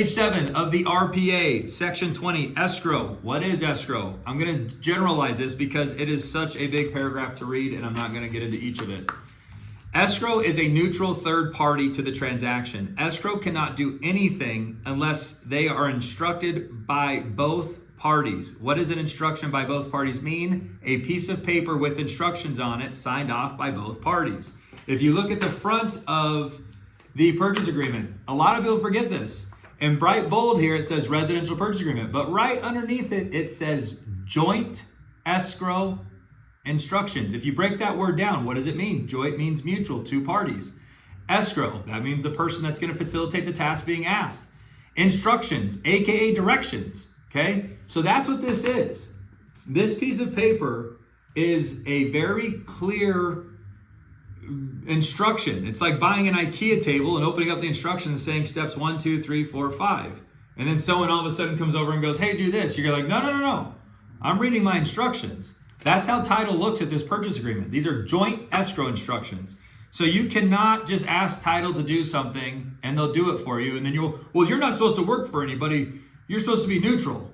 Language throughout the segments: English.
Page 7 of the RPA, Section 20, Escrow. What is escrow? I'm going to generalize this because it is such a big paragraph to read, and I'm not going to get into each of it. Escrow is a neutral third party to the transaction. Escrow cannot do anything unless they are instructed by both parties. What does an instruction by both parties mean? A piece of paper with instructions on it signed off by both parties. If you look at the front of the purchase agreement, a lot of people forget this. In bright bold here, it says residential purchase agreement, but right underneath it, it says joint escrow instructions. If you break that word down, what does it mean? Joint means mutual, two parties. Escrow, that means the person that's going to facilitate the task being asked. Instructions, aka directions, okay? So that's what this is. This piece of paper is a very clear instruction. It's like buying an IKEA table and opening up the instructions and saying steps 1, 2, 3, 4, 5. And then someone all of a sudden comes over and goes, hey, do this. You're like, no. I'm reading my instructions. That's how title looks at this purchase agreement. These are joint escrow instructions. So you cannot just ask title to do something and they'll do it for you. And then you're not supposed to work for anybody. You're supposed to be neutral.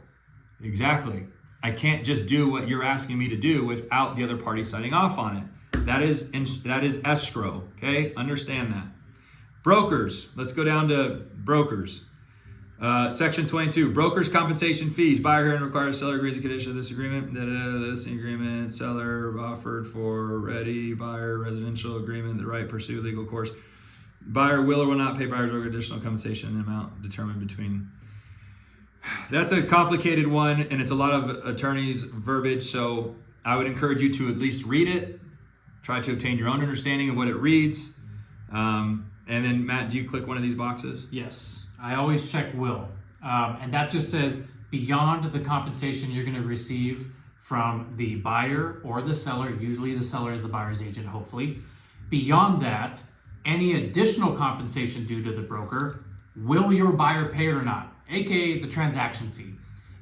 Exactly. I can't just do what you're asking me to do without the other party signing off on it. That is escrow, okay? Understand that. Brokers, let's go down to brokers. Section 22, brokers' compensation fees. Buyer herein requires seller agrees to condition of this agreement. Listing agreement, seller offered for ready, buyer residential agreement, the right pursue legal course. Buyer will or will not pay buyer's broker additional compensation in the amount determined between. That's a complicated one, and it's a lot of attorneys' verbiage, so I would encourage you to at least read it. Try to obtain your own understanding of what it reads. And then, Matt, do you click one of these boxes? Yes, I always check will. And that just says beyond the compensation you're going to receive from the buyer or the seller, usually the seller is the buyer's agent, hopefully. Beyond that, any additional compensation due to the broker, will your buyer pay it or not? AKA the transaction fee.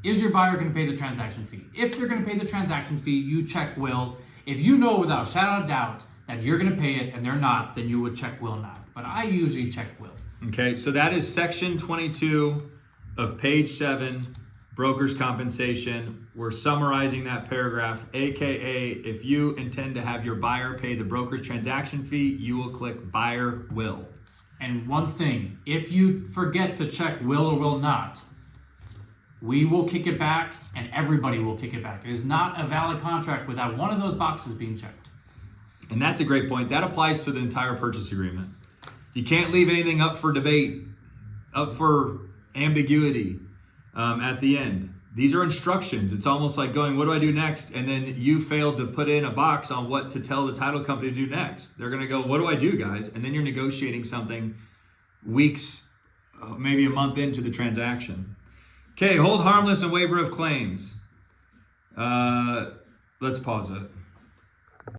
Is your buyer going to pay the transaction fee? If they're going to pay the transaction fee, you check will. If you know without a shadow of doubt that you're going to pay it and they're not, then you would check will not. But I usually check will. Okay, so that is section 22 of page 7, broker's compensation. We're summarizing that paragraph, aka if you intend to have your buyer pay the broker transaction fee, you will click buyer will. And one thing, if you forget to check will or will not, we will kick it back and everybody will kick it back. It is not a valid contract without one of those boxes being checked. And that's a great point. That applies to the entire purchase agreement. You can't leave anything up for debate, up for ambiguity at the end. These are instructions. It's almost like going, what do I do next? And then you failed to put in a box on what to tell the title company to do next. They're going to go, what do I do, guys? And then you're negotiating something weeks, maybe a month into the transaction. Okay, hold harmless and waiver of claims. Let's pause it.